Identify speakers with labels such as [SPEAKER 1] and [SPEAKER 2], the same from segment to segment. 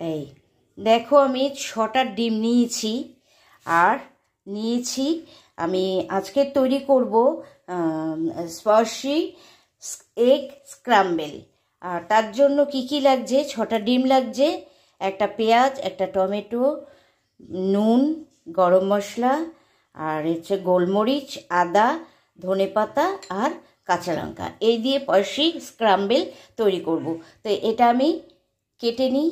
[SPEAKER 1] এই দেখো আমি 6টা ডিম নিয়েছি। আর নিয়েছি আমি আজকে তৈরি করব স্পাইসি এগ স্ক্রাম্বেল। আর তার জন্য কি কি লাগছে, 6টা ডিম লাগছে, একটা পেঁয়াজ, একটা টমেটো, নুন, গরম মশলা, আর হচ্ছে গোলমরিচ, আদা, ধনেপাতা আর কাঁচা লঙ্কা। এই দিয়ে স্পাইসি স্ক্রাম্বেল তৈরি করব। তো এটা আমি কেটে নিই।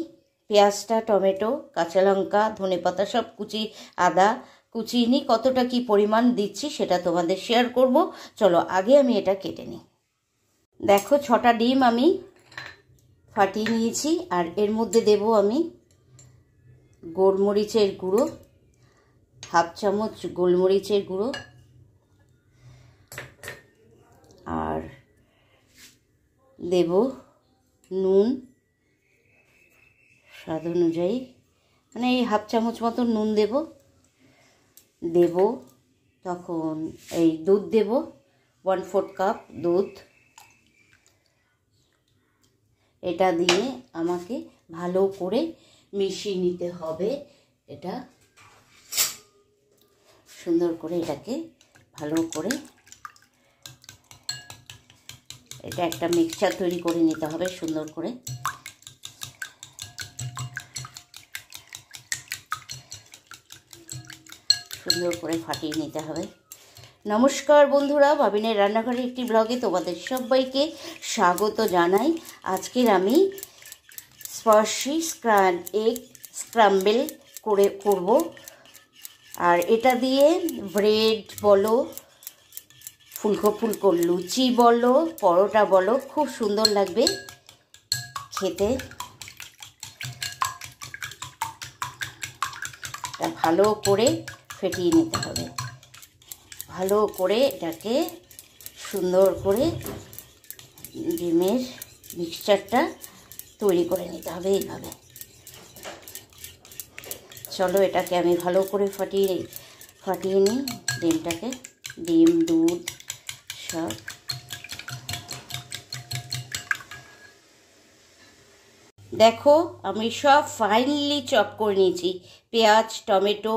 [SPEAKER 1] পেঁয়াজটা, টমেটো, কাঁচা লঙ্কা, ধনেপাতা সব কুচি, আদা কুচিয়ে নিই। কতটা কি পরিমাণ দিচ্ছি সেটা তোমাদের শেয়ার করব। চলো আগে আমি এটা কেটে নিই। দেখো 6টা ডিম আমি ফাটিয়ে নিয়েছি। আর এর মধ্যে দেব আমি গোলমরিচের গুঁড়ো, হাফ চামচ গোলমরিচের গুঁড়ো, আর দেব নুন স্বাদ অনুযায়ী, মানে এই হাফ চামচ মতো নুন দেব। তখন এই দুধ দেব, 1/4 কাপ দুধ। এটা দিয়ে আমাকে ভালো করে মিশিয়ে নিতে হবে। এটা সুন্দর করে এটাকে ভালো করে এটা একটা মিক্সচার তৈরি করে নিতে হবে সুন্দর করে। সুন্দর করে ফাটিয়ে নিতে হবে। নমস্কার বন্ধুরা, ভাবিনের রান্নাঘরের একটি ব্লগে তোমাদের সবাইকে স্বাগত জানাই। আজকের আমি স্পাইসি এগ স্ক্রাম্বেল করব। আর এটা দিয়ে ব্রেড বলো, ফুলকো ফুলকো লুচি বলো, পরোটা বলো, খুব সুন্দর লাগবে খেতে। এটা ভালো করে ফেটিয়ে নিতে হবে। ভালো করে এটাকে সুন্দর করে ডিমের মিক্সচারটা তৈরি করে নিতে হবে এইভাবে। চলো এটাকে আমি ভালো করে ফাটিয়ে নিই ডিমটাকে। ডিম, দুধ সব। দেখো আমি সব ফাইনলি চপ করে নিয়েছি। পেঁয়াজ, টমেটো,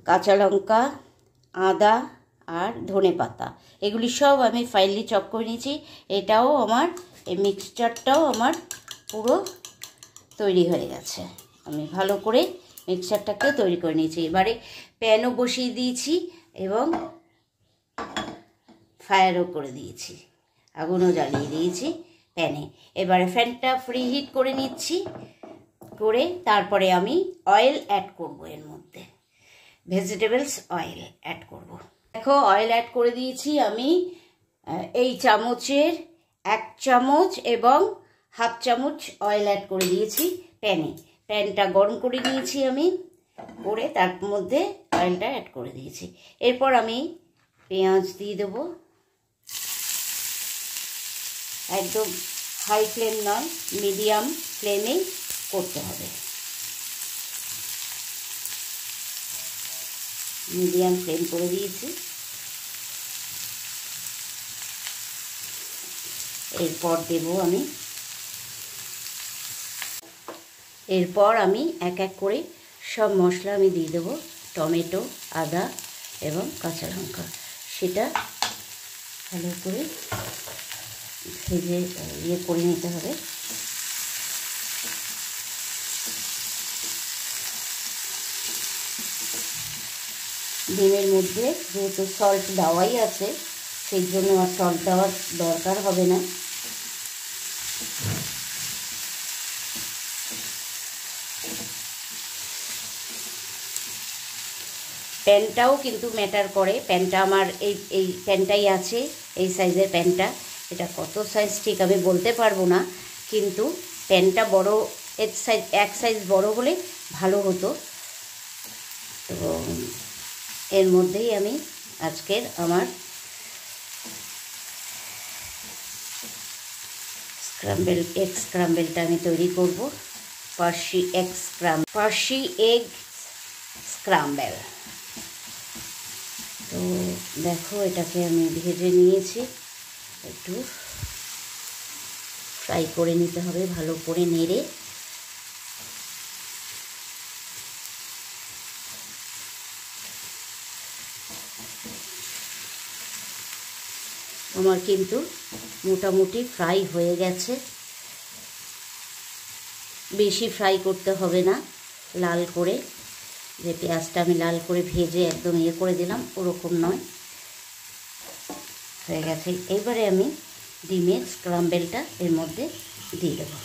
[SPEAKER 1] কাঁচা লঙ্কা, আদা আর ধনেপাতা, এগুলি সব আমি ফাইনলি চপ করে নিয়েছি। এটাও আমার, এই মিক্সচারটাও আমার পুরো তৈরি হয়ে গেছে। আমি ভালো করে মিক্সচারটাকে তৈরি করে নিয়েছি। এবারে প্যানও বসিয়ে দিয়েছি এবং ফায়ারও করে দিয়েছি, আগুনও জ্বালিয়ে দিয়েছি প্যানে। এবারে ফ্যানটা ফ্রি হিট করে নিচ্ছি, করে তারপরে আমি অয়েল অ্যাড করব। এর মধ্যে ভেজিটেবলস অয়েল অ্যাড করব। দেখো অয়েল অ্যাড করে দিয়েছি আমি। এই চামচের 1 চামচ এবং হাফ চামচ অয়েল অ্যাড করে দিয়েছি প্যানে। প্যানটা গরম করে নিয়েছি আমি, করে তার মধ্যে অয়েলটা অ্যাড করে দিয়েছি। এরপর আমি পেঁয়াজ দিয়ে দেবো। একদম হাই ফ্লেম নয়, মিডিয়াম ফ্লেমেই করতে হবে। মিডিয়াম ফ্লেম করে দিয়েছি। এরপর আমি এক এক করে সব মশলা আমি দিয়ে দেবো। টমেটো, আদা এবং কাঁচা লঙ্কা, সেটা ভালো করে ভেজে করে নিতে হবে। ডিমের মধ্যে যেহেতু সল্ট দেওয়াই আছে, সেই জন্য আর সল্ট দেওয়ার দরকার হবে না। প্যানটাও কিন্তু ম্যাটার করে। প্যানটা আমার এই প্যানটাই আছে, এই সাইজের প্যানটা। এটা কত সাইজ ঠিক আমি বলতে পারবো না, কিন্তু প্যানটা বড়, এক সাইজ বড় হলে ভালো হতো। তো এর মধ্যেই আমি আজকের আমার এগ স্ক্রাম্বেলটা আমি তৈরি করব। Spicy egg scramble. তো দেখো এটাকে আমি ভেজে নিয়েছি, একটু ফ্রাই করে নিতে হবে ভালো করে নেড়ে। আমার কিন্তু মোটামুটি ফ্রাই হয়ে গেছে। বেশি ফ্রাই করতে হবে না, লাল করে, যে পেঁয়াজটা আমি লাল করে ভেজে একদম ইয়ে করে দিলাম ওরকম নয়। হয়ে গেছে। এবারে আমি ডিমের স্ক্রাম্বেলটা এর মধ্যে দিয়ে দেবো।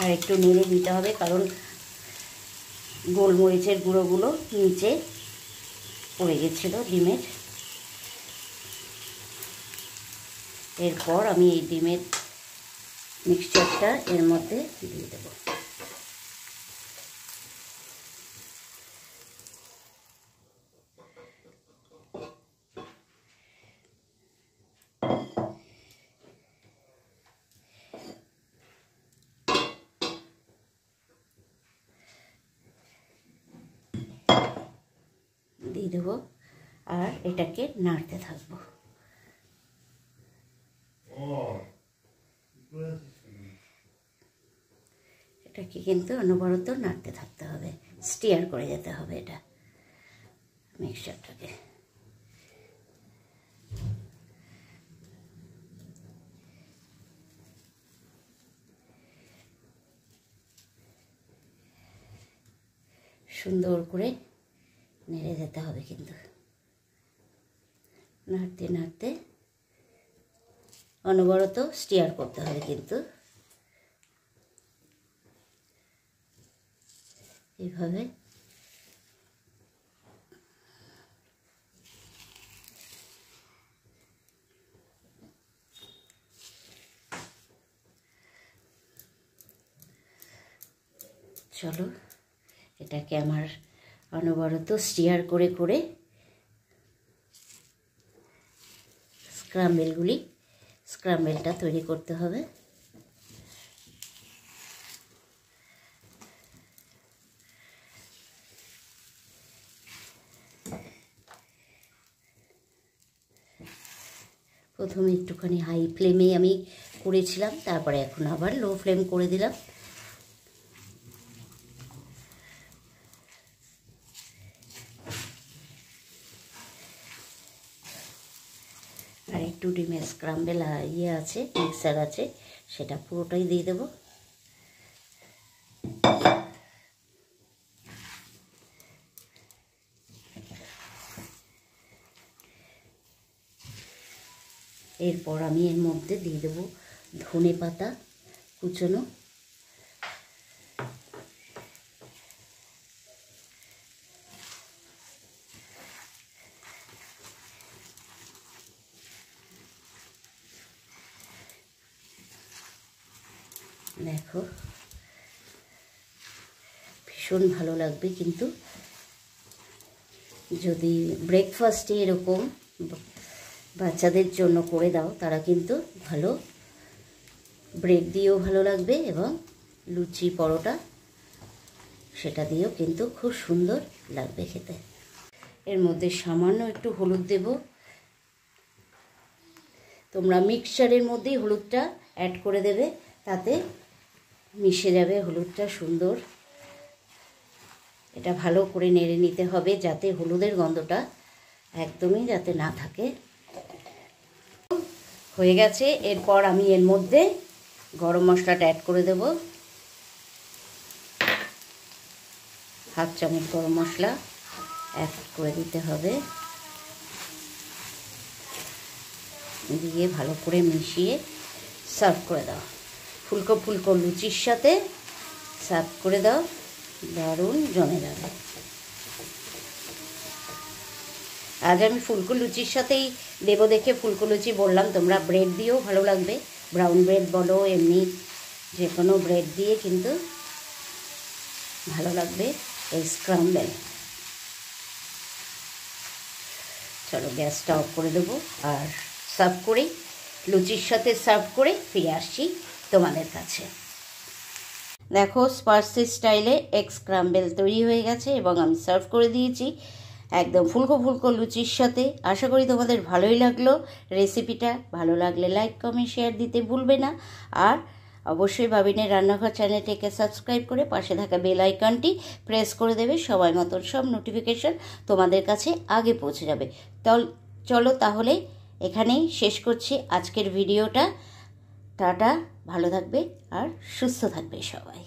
[SPEAKER 1] আর একটু নেড়ে দিতে হবে, কারণ গোলমরিচের গুঁড়োগুলো নিচে পড়ে গেছিলো ডিমের। এরপর আমি এই ডিমের মিক্সচারটা এর মধ্যে দিয়ে দেবো। দিয়ে দেবো আর এটাকে নাড়তে থাকবো। এটাকে কিন্তু অনবরত নাড়তে থাকতে হবে, স্টিয়ার করে যেতে হবে এটা মিক্সচারটাকে। সুন্দর করে নেড়ে যেতে হবে, কিন্তু নাড়তে নাড়তে অনবরত স্টিয়ার করতে হবে কিন্তু এইভাবে। চলো এটাকে আমার অনবরত স্টিয়ার করে করে স্ক্রাম্বেলটা তৈরি করতে হবে। প্রথমে একটুখানি হাই ফ্লেমে আমি করেছিলাম, তারপরে এখন আবার লো ফ্লেম করে দিলাম। আর একটু ডিমের স্ক্রাম্বেল ইয়ে আছে, মিক্সার আছে, সেটা পুরোটাই দিয়ে দেবো। এরপর আমি এর মধ্যে দিয়ে দেবো ধনে পাতা কুচনো। দেখো ভীষণ ভালো লাগবে কিন্তু যদি ব্রেকফাস্টে এরকম বাচ্চাদের জন্য করে দাও, তারা কিন্তু ভালো ব্রেড দিয়েও ভালো লাগবে এবং লুচি পরোটা সেটা দিয়েও কিন্তু খুব সুন্দর লাগবে খেতে। এর মধ্যে সামান্য একটু হলুদ দেব। তোমরা মিক্সচারের মধ্যেই হলুদটা অ্যাড করে দেবে, তাতে মিশে যাবে হলুদটা সুন্দর। এটা ভালো করে নেড়ে নিতে হবে যাতে হলুদের গন্ধটা একদমই যাতে না থাকে। হয়ে গেছে। এরপর আমি এর মধ্যে গরম মশলাটা অ্যাড করে দেব। হাফ চামচ গরম মশলা অ্যাড করে দিতে হবে, দিয়ে ভালো করে মিশিয়ে সার্ভ করে দাও। ফুলকো ফুলকো লুচির সাথে সার্ভ করে দাও, দারুণ জমে যাবে। আজ আমি ফুলকো লুচির সাথেই দেবো দেখে ফুলকো লুচি বললাম, তোমরা ব্রেড দিয়েও ভালো লাগবে, ব্রাউন ব্রেড বলো, এমনি যে কোনো ব্রেড দিয়ে কিন্তু ভালো লাগবে এই স্ক্রাম্বেল। চলো গ্যাসটা অফ করে দেবো আর সার্ভ করে লুচির সাথে সার্ভ করে ফিরে আসছি তোমাদের কাছে। দেখো স্পার্সি স্টাইলে এগ স্ক্রাম্বেল তৈরি হয়ে গেছে এবং আমি সার্ভ করে দিয়েছি একদম ফুলকো ফুলকো লুচির সাথে। আশা করি তোমাদের ভালোই লাগলো রেসিপিটা। ভালো লাগলে লাইক কমেন্ট শেয়ার দিতে ভুলবে না। আর অবশ্যই বাবিনের রান্নাঘর চ্যানেলটিকে সাবস্ক্রাইব করে পাশে থাকা বেল আইকনটি প্রেস করে দেবে। সময় মতন সব নোটিফিকেশন তোমাদের কাছে আগে পৌঁছে যাবে। চলো তাহলে এখানেই শেষ করছি আজকের ভিডিওটা। টাটা, ভালো থাকবে আর সুস্থ থাকবে সবাই।